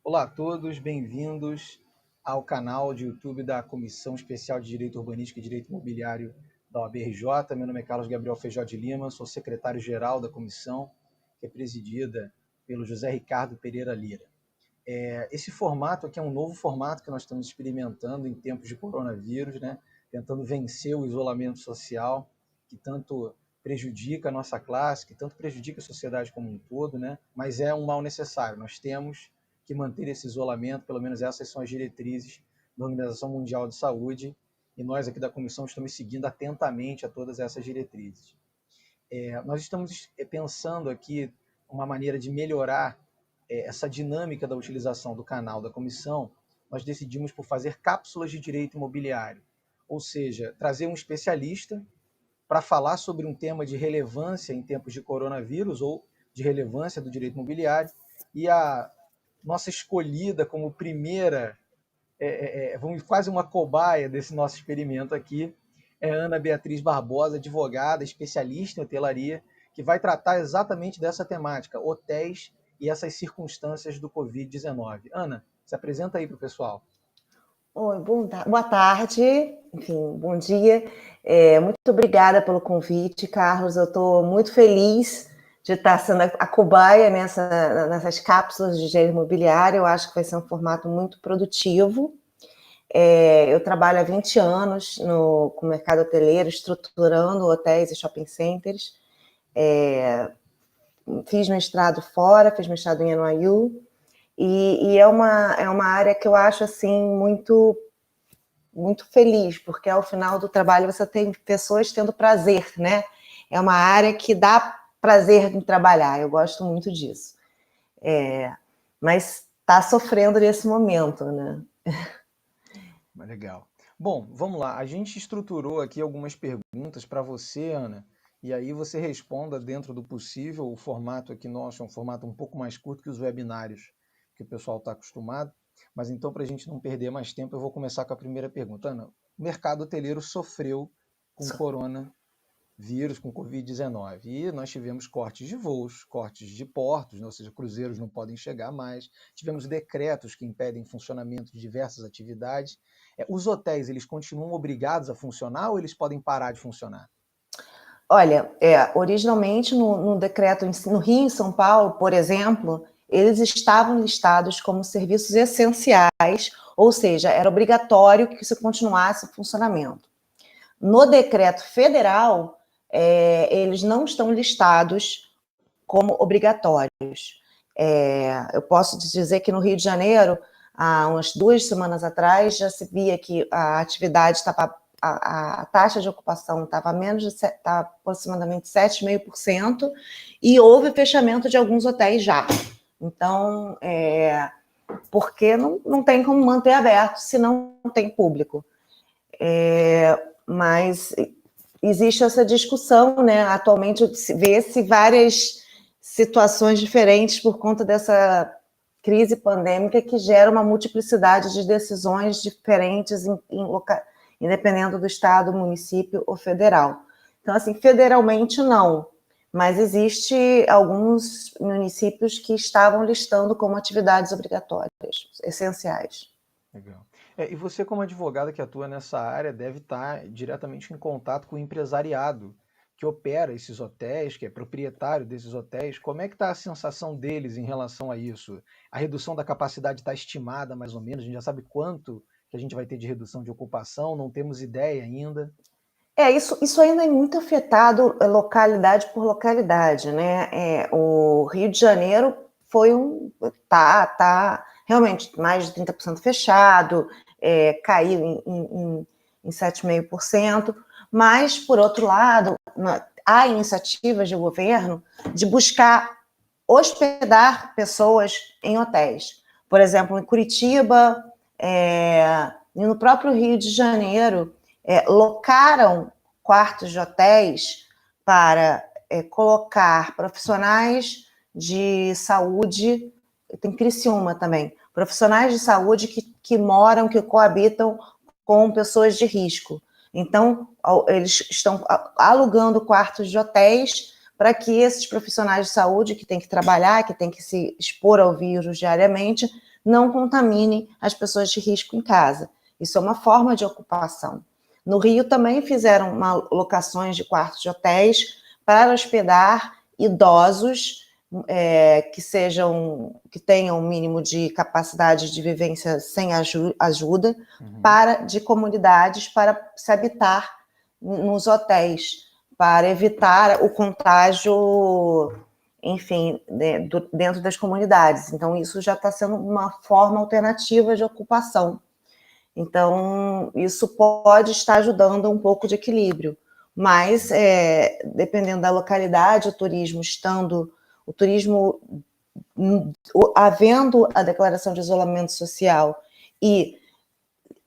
Olá a todos, bem-vindos ao canal de YouTube da Comissão Especial de Direito Urbanístico e Direito Imobiliário da OAB-RJ. Meu nome é Carlos Gabriel Feijó de Lima, sou secretário-geral da comissão, que é presidida pelo José Ricardo Pereira Lira. Esse formato aqui é um novo formato que nós estamos experimentando em tempos de coronavírus, né? Tentando vencer o isolamento social, que tanto prejudica a nossa classe, que tanto prejudica a sociedade como um todo, né? Mas é um mal necessário. Nós temos que manter esse isolamento, pelo menos essas são as diretrizes da Organização Mundial de Saúde, e nós aqui da comissão estamos seguindo atentamente a todas essas diretrizes. Nós estamos pensando aqui uma maneira de melhorar essa dinâmica da utilização do canal da comissão. Nós decidimos por fazer cápsulas de direito imobiliário, ou seja, trazer um especialista para falar sobre um tema de relevância em tempos de coronavírus ou de relevância do direito imobiliário, e a nossa escolhida como primeira, vamos quase uma cobaia desse nosso experimento aqui, é Ana Beatriz Barbosa, advogada, especialista em hotelaria, que vai tratar exatamente dessa temática, hotéis e essas circunstâncias do Covid-19. Ana, se apresenta aí para o pessoal. Oi, boa tarde, enfim, bom dia. Muito obrigada pelo convite, Carlos. Eu estou muito feliz de estar sendo a cobaia nessas cápsulas de direito imobiliário. Eu acho que vai ser um formato muito produtivo. Eu trabalho há 20 anos com o mercado hoteleiro, estruturando hotéis e shopping centers. Fiz mestrado fora, fiz mestrado em NYU. E é uma área que eu acho assim muito feliz, porque ao final do trabalho você tem pessoas tendo prazer, né? É uma área que dá prazer em trabalhar, eu gosto muito disso. Mas está sofrendo nesse momento, né? Legal. Bom, vamos lá. A gente estruturou aqui algumas perguntas para você, Ana, e aí você responda dentro do possível. O formato aqui nosso é um formato um pouco mais curto que os webinários que o pessoal está acostumado. Mas então, para a gente não perder mais tempo, eu vou começar com a primeira pergunta. Ana, o mercado hoteleiro sofreu com coronavírus, com Covid-19, e nós tivemos cortes de voos, cortes de portos, né? Ou seja, cruzeiros não podem chegar mais, tivemos decretos que impedem o funcionamento de diversas atividades. Os hotéis, eles continuam obrigados a funcionar ou eles podem parar de funcionar? Olha, originalmente no decreto no Rio e em São Paulo, por exemplo, eles estavam listados como serviços essenciais, ou seja, era obrigatório que isso continuasse em funcionamento. No decreto federal, eles não estão listados como obrigatórios. Eu posso te dizer que no Rio de Janeiro, há umas 2 semanas atrás, já se via que a atividade estava, a taxa de ocupação estava aproximadamente 7,5%, e houve fechamento de alguns hotéis já. Então, porque não tem como manter aberto se não tem público. Mas existe essa discussão, né? Atualmente vê-se várias situações diferentes por conta dessa crise pandêmica que gera uma multiplicidade de decisões diferentes independendo do estado, município ou federal. Então, assim, federalmente não, mas existe alguns municípios que estavam listando como atividades obrigatórias, essenciais. Legal. E você, como advogada que atua nessa área, deve estar diretamente em contato com o empresariado que opera esses hotéis, que é proprietário desses hotéis. Como é que está a sensação deles em relação a isso? A redução da capacidade está estimada, mais ou menos? A gente já sabe quanto que a gente vai ter de redução de ocupação? Não temos ideia ainda. Isso ainda é muito afetado localidade por localidade, né? O Rio de Janeiro tá realmente mais de 30% fechado, caiu em 7,5%, mas, por outro lado, há iniciativas de governo de buscar hospedar pessoas em hotéis. Por exemplo, em Curitiba, e no próprio Rio de Janeiro, locaram quartos de hotéis para colocar profissionais de saúde, tem Criciúma também, profissionais de saúde que moram, que coabitam com pessoas de risco. Então, eles estão alugando quartos de hotéis para que esses profissionais de saúde que têm que trabalhar, que têm que se expor ao vírus diariamente, não contaminem as pessoas de risco em casa. Isso é uma forma de ocupação. No Rio também fizeram locações de quartos de hotéis para hospedar idosos que tenham um mínimo de capacidade de vivência sem ajuda, de comunidades para se habitar nos hotéis, para evitar o contágio, enfim, dentro das comunidades. Então, isso já está sendo uma forma alternativa de ocupação. Então, isso pode estar ajudando um pouco de equilíbrio. Mas, dependendo da localidade, o turismo havendo a declaração de isolamento social e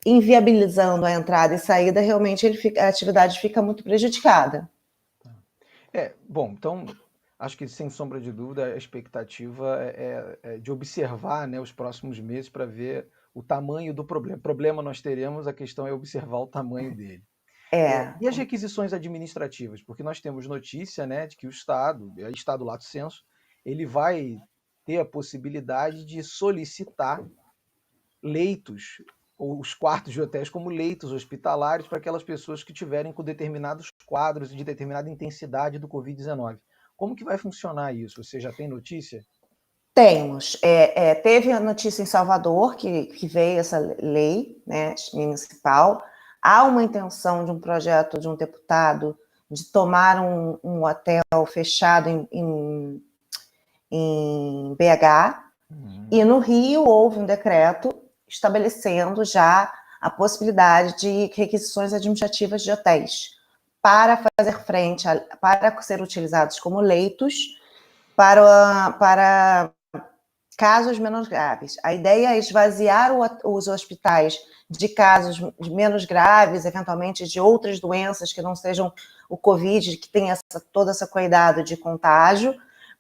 inviabilizando a entrada e saída, realmente a atividade fica muito prejudicada. Bom, então, acho que, sem sombra de dúvida, a expectativa é de observar, né, os próximos meses para ver o tamanho do problema. Problema nós teremos, a questão é observar o tamanho dele. E as requisições administrativas? Porque nós temos notícia, né, de que o Estado lato sensu, ele vai ter a possibilidade de solicitar leitos, ou os quartos de hotéis como leitos hospitalares para aquelas pessoas que tiverem com determinados quadros de determinada intensidade do Covid-19. Como que vai funcionar isso? Você já tem notícia? Temos. Teve a notícia em Salvador, que veio essa lei, né, municipal. Há uma intenção de um projeto de um deputado de tomar um hotel fechado em BH, e no Rio houve um decreto estabelecendo já a possibilidade de requisições administrativas de hotéis para fazer frente, para ser utilizados como leitos para casos menos graves. A ideia é esvaziar os hospitais de casos menos graves, eventualmente de outras doenças que não sejam o Covid, que tem toda essa cuidado de contágio,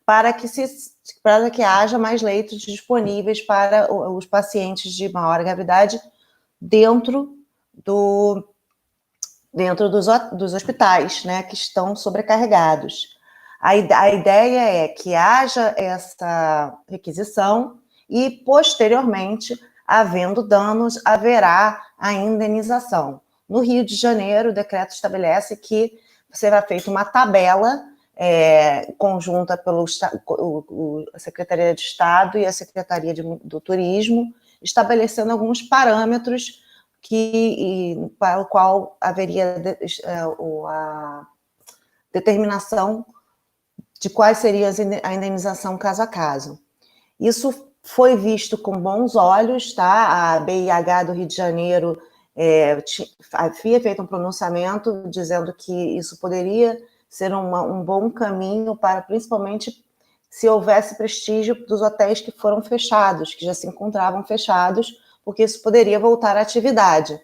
para que haja mais leitos disponíveis para os pacientes de maior gravidade dentro dos hospitais, né, que estão sobrecarregados. A ideia é que haja essa requisição e, posteriormente, havendo danos, haverá a indenização. No Rio de Janeiro, o decreto estabelece que será feita uma tabela conjunta pela Secretaria de Estado e a Secretaria do Turismo, estabelecendo alguns parâmetros para o qual haveria a determinação de quais seriam a indenização caso a caso. Isso foi visto com bons olhos, tá? A BIH do Rio de Janeiro havia feito um pronunciamento dizendo que isso poderia ser um bom caminho para, principalmente, se houvesse prestígio dos hotéis que foram fechados, que já se encontravam fechados, porque isso poderia voltar à atividade.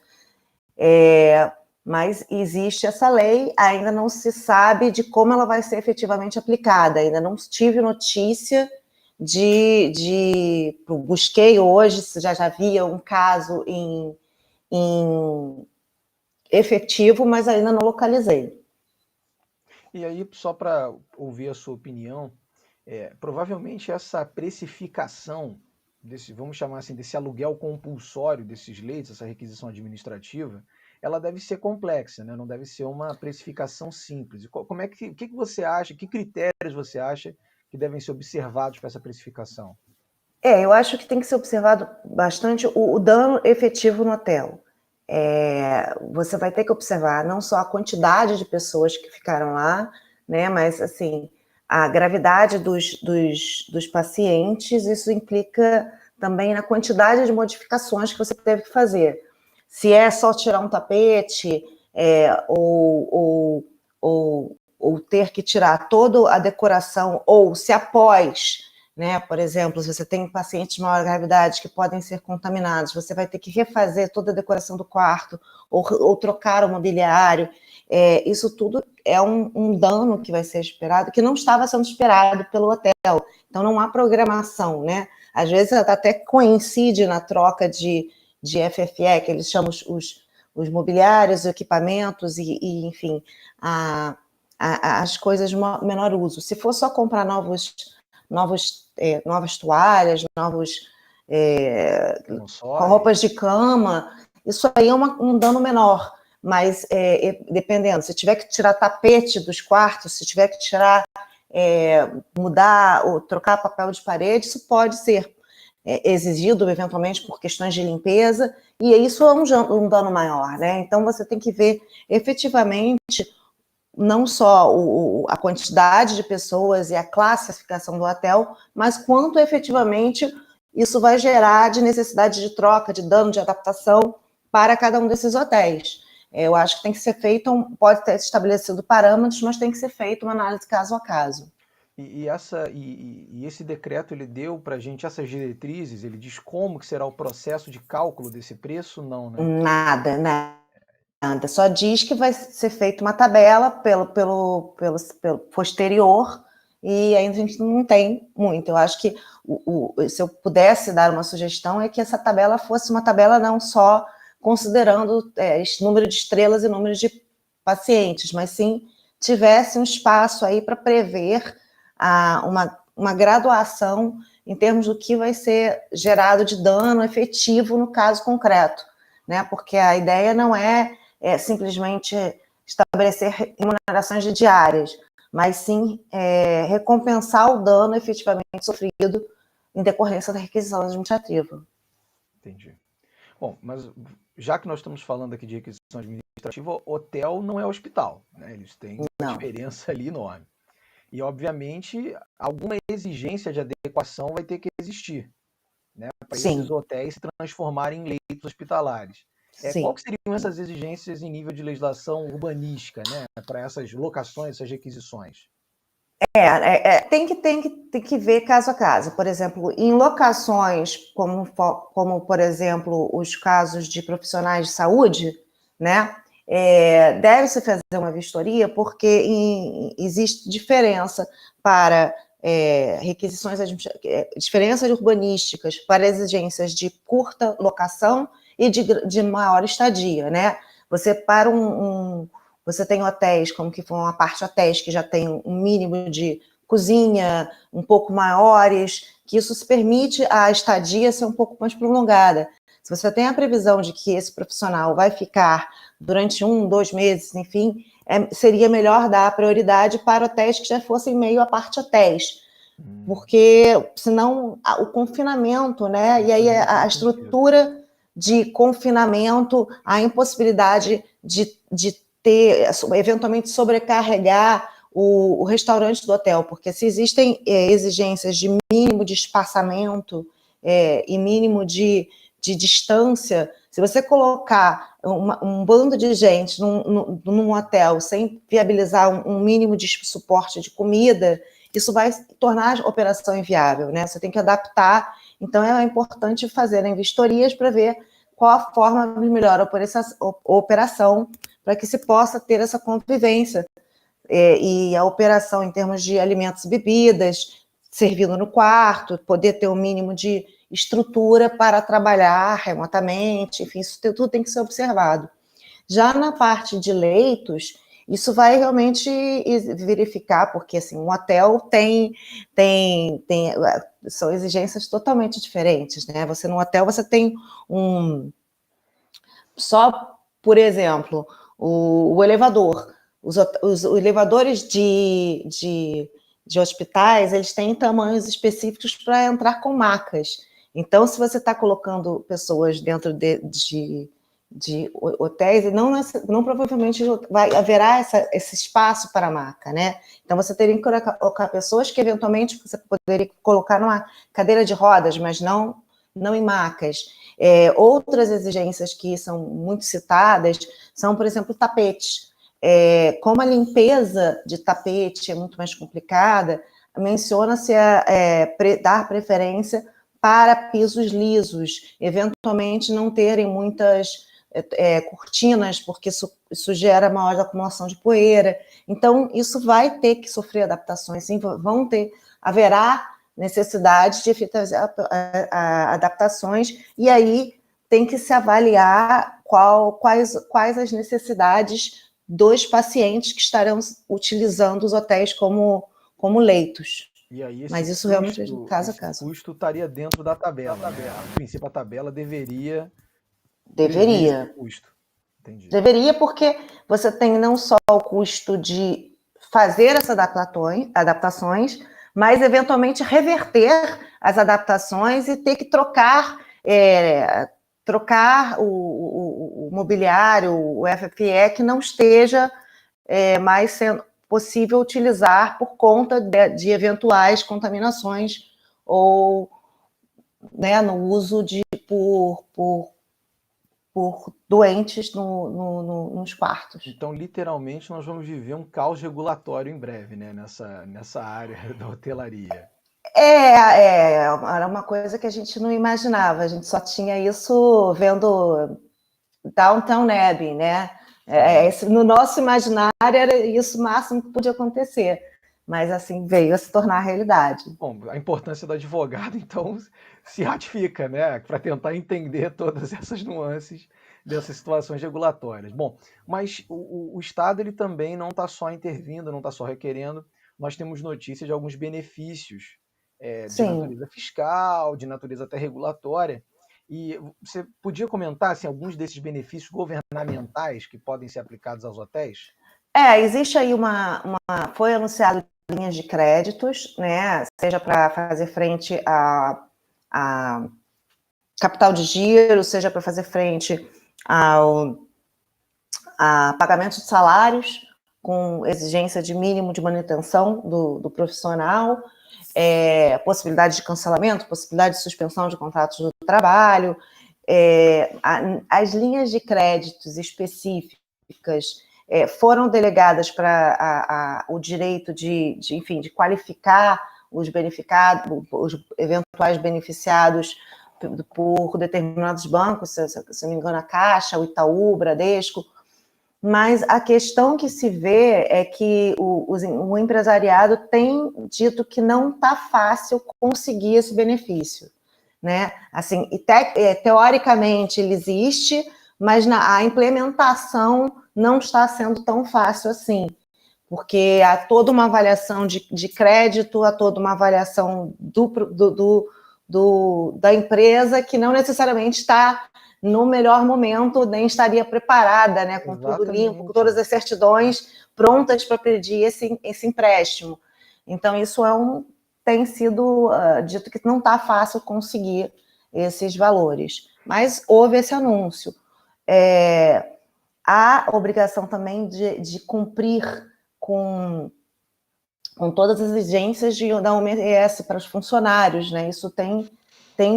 Mas existe essa lei, ainda não se sabe de como ela vai ser efetivamente aplicada, ainda não tive notícia busquei hoje se já havia um caso em efetivo, mas ainda não localizei. E aí, só para ouvir a sua opinião, provavelmente essa precificação vamos chamar assim, desse aluguel compulsório desses leitos, essa requisição administrativa, ela deve ser complexa, né? Não deve ser uma precificação simples. Como é que você acha, que critérios você acha que devem ser observados para essa precificação? Eu acho que tem que ser observado bastante o dano efetivo no hotel. Você vai ter que observar não só a quantidade de pessoas que ficaram lá, né, mas assim, a gravidade dos pacientes, isso implica também na quantidade de modificações que você teve que fazer. Se é só tirar um tapete, ou ter que tirar toda a decoração, ou se após, né, por exemplo, se você tem pacientes de maior gravidade que podem ser contaminados, você vai ter que refazer toda a decoração do quarto, ou trocar o mobiliário. Isso tudo é um dano que vai ser esperado, que não estava sendo esperado pelo hotel. Então, não há programação, né? Às vezes, até coincide na troca de FFE, que eles chamam os mobiliários, os equipamentos e enfim, as coisas de menor uso. Se for só comprar novas toalhas, com roupas de cama, isso aí é um dano menor. Mas, dependendo, se tiver que tirar tapete dos quartos, se tiver que tirar, mudar ou trocar papel de parede, isso pode ser exigido, eventualmente, por questões de limpeza, e isso é um dano maior, né? Então, você tem que ver, efetivamente, não só a quantidade de pessoas e a classificação do hotel, mas quanto, efetivamente, isso vai gerar de necessidade de troca, de dano, de adaptação para cada um desses hotéis. Eu acho que tem que ser feito, pode ter estabelecido parâmetros, mas tem que ser feita uma análise caso a caso. E esse decreto, ele deu para a gente essas diretrizes, ele diz como que será o processo de cálculo desse preço? Não, né? Nada. Só diz que vai ser feita uma tabela pelo posterior, e ainda a gente não tem muito. Eu acho que, se eu pudesse dar uma sugestão, é que essa tabela fosse uma tabela não só considerando número de estrelas e número de pacientes, mas sim tivesse um espaço aí para prever uma graduação em termos do que vai ser gerado de dano efetivo no caso concreto, né? Porque a ideia não é simplesmente estabelecer remunerações diárias, mas sim recompensar o dano efetivamente sofrido em decorrência da requisição administrativa. Entendi. Bom, mas já que nós estamos falando aqui de requisição administrativa, hotel não é hospital, né? Eles têm uma diferença ali enorme. E, obviamente, alguma exigência de adequação vai ter que existir, né? Para esses hotéis se transformarem em leitos hospitalares. Qual que seriam essas exigências em nível de legislação urbanística, né? Para essas locações, essas requisições? Tem que ver caso a caso. Por exemplo, em locações como, por exemplo, os casos de profissionais de saúde, né? Deve-se fazer uma vistoria, porque existe diferença para requisições diferenças urbanísticas para exigências de curta locação e de maior estadia, né? Você tem hotéis, como que for uma parte hotéis, que já tem um mínimo de cozinha, um pouco maiores, que isso se permite a estadia ser um pouco mais prolongada. Se você tem a previsão de que esse profissional vai ficar durante 1, 2 meses, enfim, seria melhor dar prioridade para hotéis que já fossem meio a parte hotéis, porque senão o confinamento, né? E aí a estrutura de confinamento, a impossibilidade de ter, eventualmente sobrecarregar o restaurante do hotel, porque se existem exigências de mínimo de espaçamento e mínimo de distância, se você colocar um bando de gente num hotel sem viabilizar um mínimo de suporte de comida, isso vai tornar a operação inviável, né? Você tem que adaptar. Então, é importante fazerem vistorias para ver qual a forma melhor operação para que se possa ter essa convivência. E a operação em termos de alimentos e bebidas, servindo no quarto, poder ter um mínimo de estrutura para trabalhar remotamente, enfim, isso tudo tem que ser observado. Já na parte de leitos, isso vai realmente verificar, porque assim, um hotel são exigências totalmente diferentes, né? Você no hotel você tem só, por exemplo, o elevador. Os elevadores de hospitais, eles têm tamanhos específicos para entrar com macas. Então, se você está colocando pessoas dentro de hotéis, não provavelmente haverá esse espaço para maca, né? Então, você teria que colocar pessoas que, eventualmente, você poderia colocar numa cadeira de rodas, mas não em macas. Outras exigências que são muito citadas são, por exemplo, tapetes. Como a limpeza de tapete é muito mais complicada, menciona-se dar preferência para pisos lisos, eventualmente não terem muitas cortinas, porque isso gera maior acumulação de poeira. Então, isso vai ter que sofrer adaptações, sim, haverá necessidade de fazer adaptações, e aí tem que se avaliar quais as necessidades dos pacientes que estarão utilizando os hotéis como leitos. E aí Mas isso realmente é de caso a caso. O custo estaria dentro da tabela. Né? A princípio, a tabela deveria prever esse custo. Entendi. Deveria, porque você tem não só o custo de fazer essas adaptações, mas eventualmente reverter as adaptações e ter que trocar o mobiliário, o FFE, que não esteja mais sendo possível utilizar por conta de eventuais contaminações ou, né, no uso por doentes nos quartos. Então, literalmente, nós vamos viver um caos regulatório em breve, né, nessa área da hotelaria. Era uma coisa que a gente não imaginava, a gente só tinha isso vendo Downton Abbey, né? No nosso imaginário era isso o máximo que podia acontecer, mas assim veio a se tornar realidade. Bom, a importância do advogado, então, se ratifica, né, para tentar entender todas essas nuances dessas situações regulatórias. Bom, mas o Estado ele também não está só intervindo, não está só requerendo, nós temos notícias de alguns benefícios de natureza fiscal, de natureza até regulatória, e você podia comentar assim, alguns desses benefícios governamentais que podem ser aplicados aos hotéis? Existe aí foi anunciado linhas de créditos, né, seja para fazer frente a capital de giro, seja para fazer frente a pagamento de salários com exigência de mínimo de manutenção do profissional, possibilidade de cancelamento, possibilidade de suspensão de contratos de trabalho, as linhas de créditos específicas foram delegadas para o direito de qualificar os eventuais beneficiados por determinados bancos, se não me engano, a Caixa, o Itaú, o Bradesco, mas a questão que se vê é que o empresariado tem dito que não está fácil conseguir esse benefício, né? Assim, teoricamente ele existe, mas a implementação não está sendo tão fácil assim, porque há toda uma avaliação de crédito, há toda uma avaliação da empresa que não necessariamente está no melhor momento, nem estaria preparada, né, com tudo limpo, com todas as certidões prontas para pedir esse empréstimo. Então, isso tem sido dito que não está fácil conseguir esses valores. Mas houve esse anúncio. Há obrigação também de cumprir com todas as exigências da OMS para os funcionários, né? Isso tem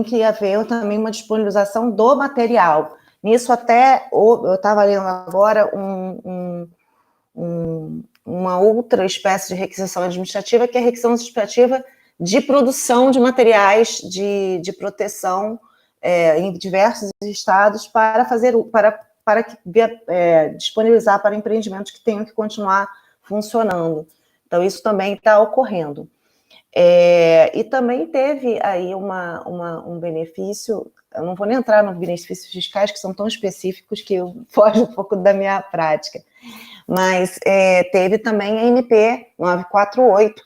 que haver também uma disponibilização do material. Nisso até, eu estava lendo agora uma outra espécie de requisição administrativa, que é a requisição administrativa de produção de materiais de proteção em diversos estados para disponibilizar para empreendimentos que tenham que continuar funcionando. Então, isso também está ocorrendo. E também teve aí um benefício, eu não vou nem entrar nos benefícios fiscais, que são tão específicos que foge um pouco da minha prática, mas teve também a MP 948,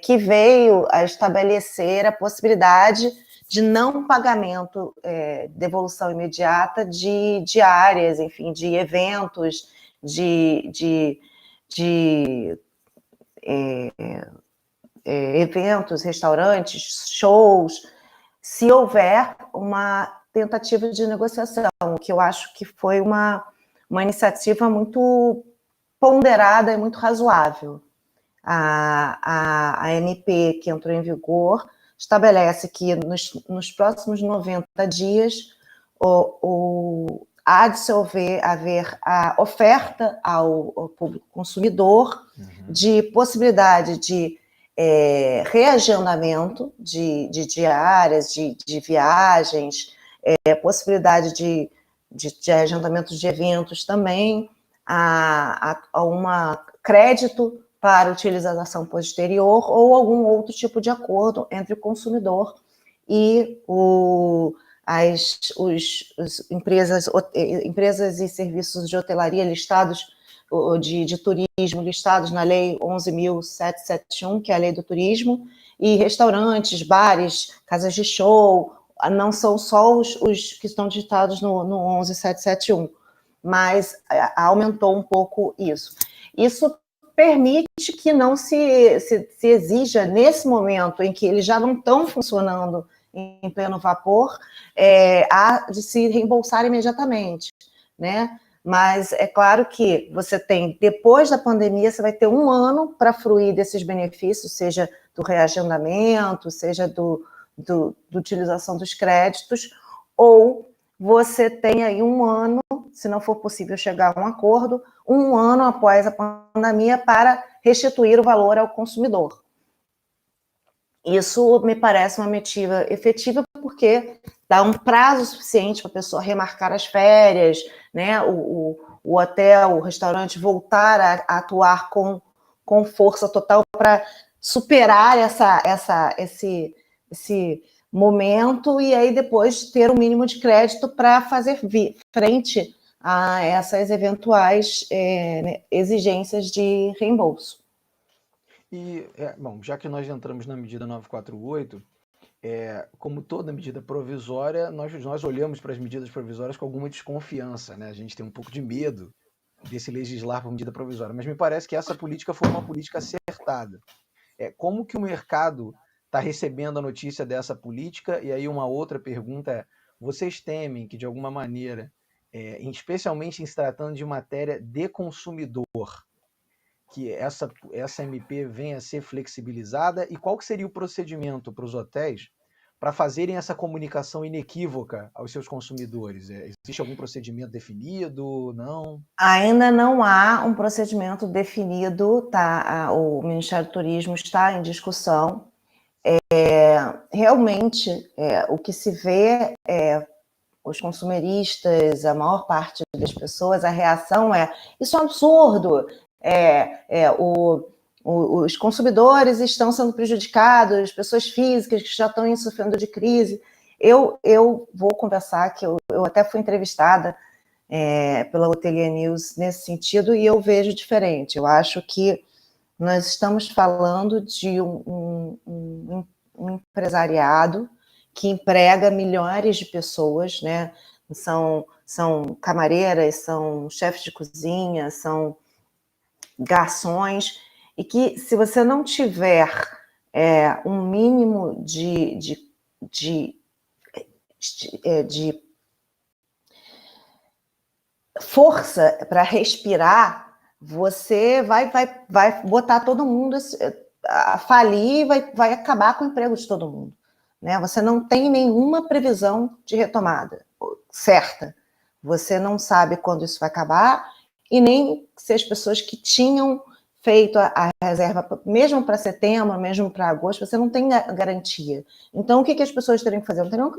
que veio a estabelecer a possibilidade de não pagamento, devolução imediata de diárias, enfim, de eventos, eventos, restaurantes, shows, se houver uma tentativa de negociação, que eu acho que foi uma iniciativa muito ponderada e muito razoável. A MP que entrou em vigor estabelece que nos próximos 90 dias há de se haver a oferta ao público consumidor de possibilidade de reagendamento de diárias, de viagens, possibilidade de agendamento de eventos também, a crédito para utilização posterior ou algum outro tipo de acordo entre o consumidor e as empresas e serviços de hotelaria listados de turismo listados na Lei 11.771, que é a Lei do Turismo, e restaurantes, bares, casas de show, não são só os que estão digitados no 11.771, mas aumentou um pouco isso. Isso permite que não se exija, nesse momento em que eles já não estão funcionando em pleno vapor, de se reembolsar imediatamente, né? Mas é claro que você tem, depois da pandemia, você vai ter um ano para fruir desses benefícios, seja do reagendamento, seja da utilização dos créditos, ou você tem aí um ano, se não for possível chegar a um acordo, um ano após a pandemia para restituir o valor ao consumidor. Isso me parece uma medida efetiva porque dá um prazo suficiente para a pessoa remarcar as férias, né? O hotel, o restaurante voltar a atuar com força total para superar esse momento e aí depois ter o mínimo de crédito para fazer frente a essas eventuais exigências de reembolso. E, bom, já que nós entramos na medida 948, como toda medida provisória, nós olhamos para as medidas provisórias com alguma desconfiança, né? A gente tem um pouco de medo desse legislar por medida provisória, mas me parece que essa política foi uma política acertada. Como que o mercado está recebendo a notícia dessa política? E aí uma outra pergunta é, vocês temem que, de alguma maneira, especialmente em se tratando de matéria de consumidor, que essa MP venha a ser flexibilizada? E qual que seria o procedimento para os hotéis para fazerem essa comunicação inequívoca aos seus consumidores? Existe algum procedimento definido? Não? Ainda não há um procedimento definido, tá? O Ministério do Turismo está em discussão. Realmente, o que se vê os consumeristas, a maior parte das pessoas, a reação isso é um absurdo, os consumidores estão sendo prejudicados, pessoas físicas que já estão sofrendo de crise. Eu vou conversar, que eu até fui entrevistada pela Hotelier News nesse sentido, e eu vejo diferente. Eu acho que nós estamos falando de um empresariado que emprega milhares de pessoas, né? São camareiras, são chefes de cozinha, são garçons, e que se você não tiver um mínimo de força para respirar, você vai botar todo mundo a falir e vai acabar com o emprego de todo mundo. Né? Você não tem nenhuma previsão de retomada certa. Você não sabe quando isso vai acabar e nem se as pessoas que tinham feito a reserva, mesmo para setembro, mesmo para agosto, você não tem garantia. Então, o que as pessoas teriam que fazer? Não teriam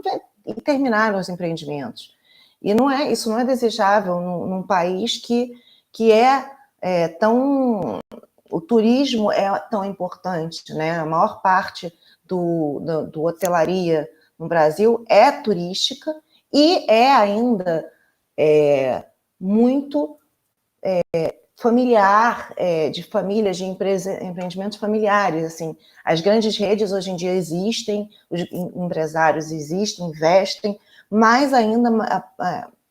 que terminar os empreendimentos. E isso não é desejável num país que é tão... O turismo é tão importante, né? A maior parte do hotelaria no Brasil é turística e é ainda muito familiar, de famílias, de empreendimentos familiares. Assim, as grandes redes hoje em dia existem, os empresários existem, investem, mas ainda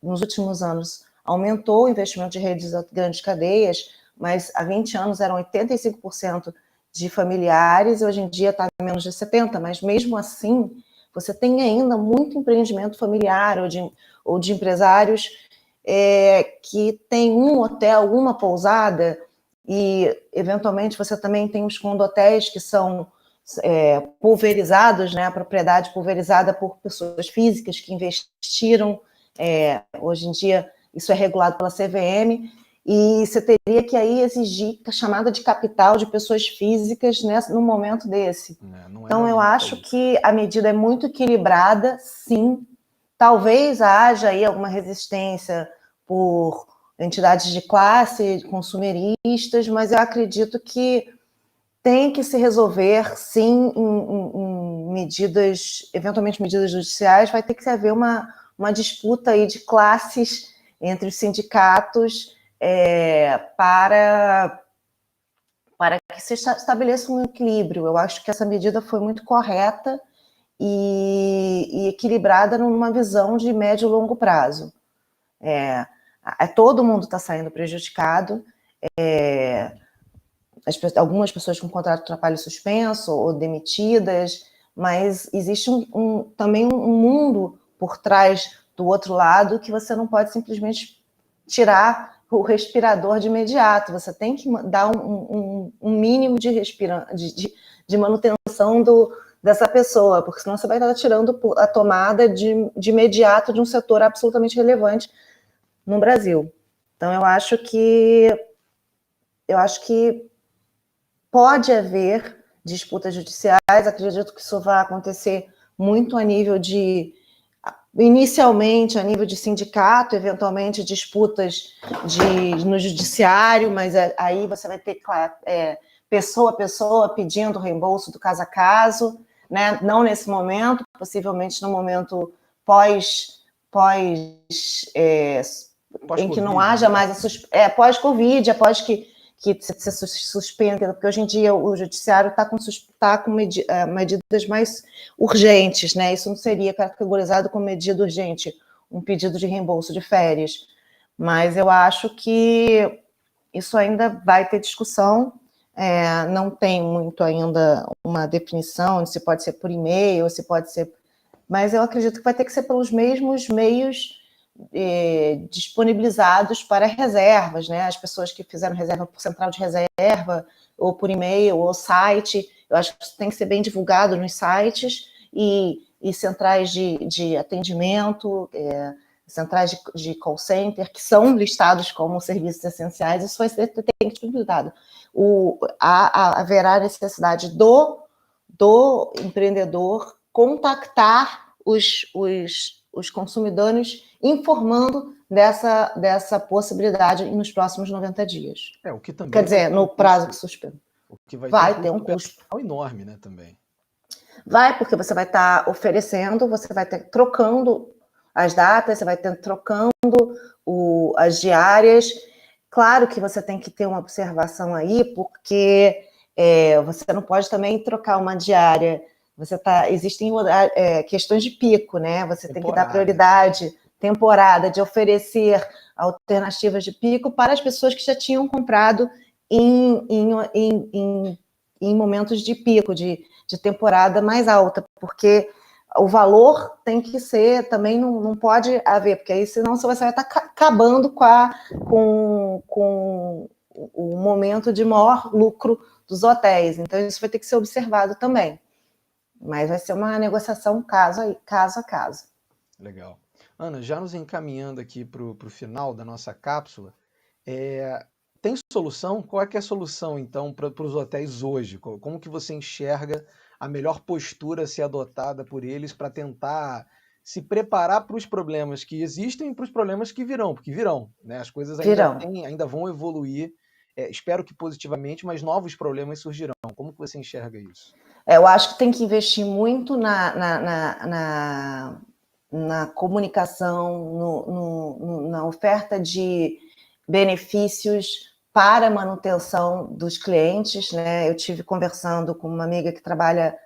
nos últimos anos aumentou o investimento de redes de grandes cadeias, mas há 20 anos eram 85% de familiares, e hoje em dia está menos de 70%, mas mesmo assim você tem ainda muito empreendimento familiar ou de empresários que tem um hotel, uma pousada, e eventualmente você também tem os condotéis que são pulverizados, né, a propriedade pulverizada por pessoas físicas que investiram. Hoje em dia isso é regulado pela CVM, e você teria que aí exigir a chamada de capital de pessoas físicas num momento desse. Então eu acho que a medida é muito equilibrada, sim. Talvez haja aí alguma resistência por entidades de classe, consumeristas, mas eu acredito que tem que se resolver, sim, em medidas, eventualmente medidas judiciais. Vai ter que haver uma disputa aí de classes entre os sindicatos para que se estabeleça um equilíbrio. Eu acho que essa medida foi muito correta e equilibrada numa visão de médio e longo prazo. Todo mundo está saindo prejudicado, algumas pessoas com contrato de trabalho suspenso ou demitidas, mas existe também um mundo por trás do outro lado que você não pode simplesmente tirar o respirador de imediato, você tem que dar um mínimo de manutenção dessa pessoa, porque senão você vai estar tirando a tomada de imediato de um setor absolutamente relevante no Brasil. Então, eu acho que pode haver disputas judiciais, acredito que isso vai acontecer muito inicialmente a nível de sindicato, eventualmente disputas no judiciário, mas aí você vai ter pessoa a pessoa pedindo reembolso do caso a caso, né? Não nesse momento, possivelmente no momento em que não haja mais pós-Covid, após que se suspenda, porque hoje em dia o judiciário está com medidas mais urgentes, né? Isso não seria categorizado como medida urgente, um pedido de reembolso de férias. Mas eu acho que isso ainda vai ter discussão, não tem muito ainda uma definição de se pode ser por e-mail, se pode ser... Mas eu acredito que vai ter que ser pelos mesmos meios disponibilizados para reservas, né? As pessoas que fizeram reserva por central de reserva, ou por e-mail, ou site, eu acho que isso tem que ser bem divulgado nos sites e centrais de atendimento, centrais de call center, que são listados como serviços essenciais, isso vai ser tem que ser disponibilizado. Haverá necessidade do empreendedor contactar os consumidores informando dessa possibilidade nos próximos 90 dias. O que também quer dizer, no prazo que suspende. O que vai ter um custo enorme, né, também. Vai, porque você vai estar oferecendo, você vai estar trocando as datas, você vai estar trocando as diárias. Claro que você tem que ter uma observação aí, porque você não pode também trocar uma diária. Existem questões de pico, né? Você tem que dar prioridade, temporada, de oferecer alternativas de pico para as pessoas que já tinham comprado em momentos de pico, de temporada mais alta, porque o valor tem que ser, também não pode haver, porque aí senão você vai estar acabando com o momento de maior lucro dos hotéis. Então, isso vai ter que ser observado também. Mas vai ser uma negociação caso a caso. Legal. Ana, já nos encaminhando aqui para o final da nossa cápsula, tem solução? Qual é que é a solução, então, para os hotéis hoje? Como que você enxerga a melhor postura a ser adotada por eles para tentar se preparar para os problemas que existem e para os problemas que virão? Porque virão, né? As coisas ainda vão evoluir, espero que positivamente, mas novos problemas surgirão. Como que você enxerga isso? Eu acho que tem que investir muito na comunicação, na oferta de benefícios para a manutenção dos clientes, né? Eu tive conversando com uma amiga que trabalha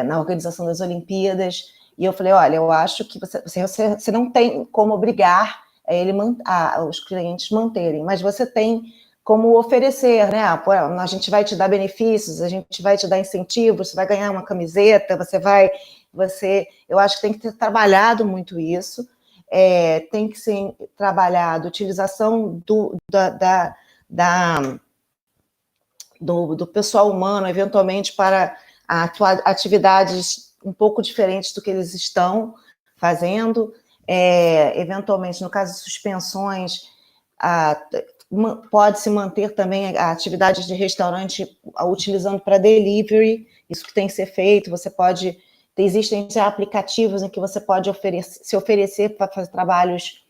na organização das Olimpíadas, e eu falei, olha, eu acho que você não tem como obrigar os clientes manterem, mas você tem como oferecer, né? A gente vai te dar benefícios, a gente vai te dar incentivos, você vai ganhar uma camiseta, eu acho que tem que ter trabalhado muito isso, tem que ser trabalhado a utilização do pessoal humano, eventualmente, para atividades um pouco diferentes do que eles estão fazendo, eventualmente, no caso de suspensões, pode-se manter também a atividade de restaurante utilizando para delivery, isso que tem que ser feito, existem já aplicativos em que você pode se oferecer para fazer trabalhos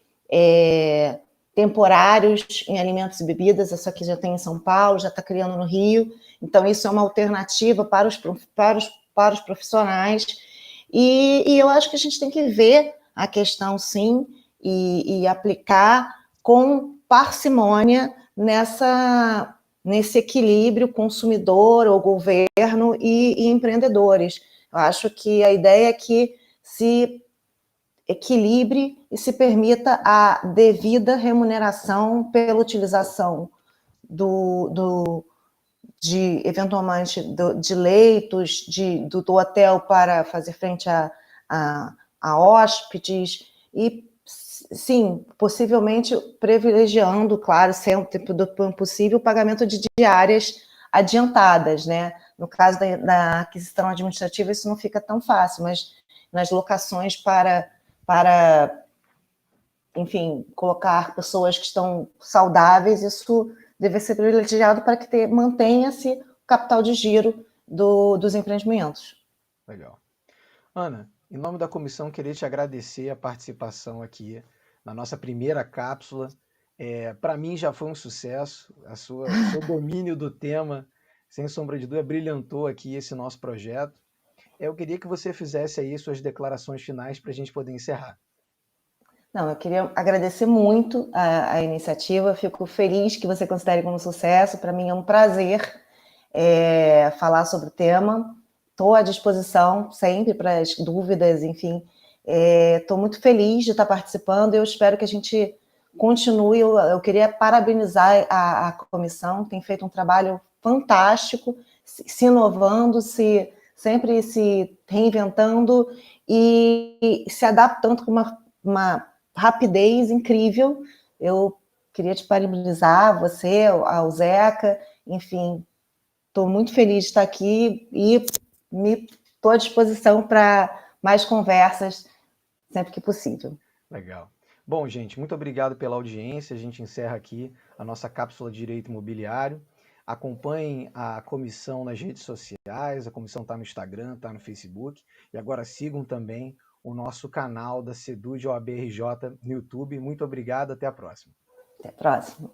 temporários em alimentos e bebidas, isso aqui já tem em São Paulo, já está criando no Rio, então isso é uma alternativa para os profissionais, e eu acho que a gente tem que ver a questão sim, e aplicar com parcimônia nesse equilíbrio consumidor ou governo e empreendedores. Eu acho que a ideia é que se equilibre e se permita a devida remuneração pela utilização eventualmente de leitos do hotel para fazer frente a hóspedes e, sim, possivelmente privilegiando, claro, sempre do possível, o pagamento de diárias adiantadas, né? No caso da aquisição administrativa, isso não fica tão fácil, mas nas locações para enfim, colocar pessoas que estão saudáveis, isso deve ser privilegiado para que mantenha-se o capital de giro dos empreendimentos. Legal. Ana, em nome da comissão, queria te agradecer a participação aqui na nossa primeira cápsula. Para mim já foi um sucesso, o seu domínio do tema, sem sombra de dúvida, brilhantou aqui esse nosso projeto. Eu queria que você fizesse aí suas declarações finais para a gente poder encerrar. Não, eu queria agradecer muito a iniciativa, fico feliz que você considere como sucesso, para mim é um prazer falar sobre o tema, estou à disposição sempre para as dúvidas, enfim, estou muito feliz de estar participando, eu espero que a gente continue, eu queria parabenizar a comissão, tem feito um trabalho fantástico, se inovando, sempre se reinventando e se adaptando com uma rapidez incrível. Eu queria te parabenizar, você, ao Zeca, enfim, estou muito feliz de estar aqui e estou à disposição para mais conversas sempre que possível. Legal. Bom, gente, muito obrigado pela audiência. A gente encerra aqui a nossa cápsula de Direito Imobiliário. Acompanhem a comissão nas redes sociais, a comissão está no Instagram, está no Facebook. E agora sigam também o nosso canal da Sedude OAB RJ no YouTube. Muito obrigado, até a próxima. Até a próxima.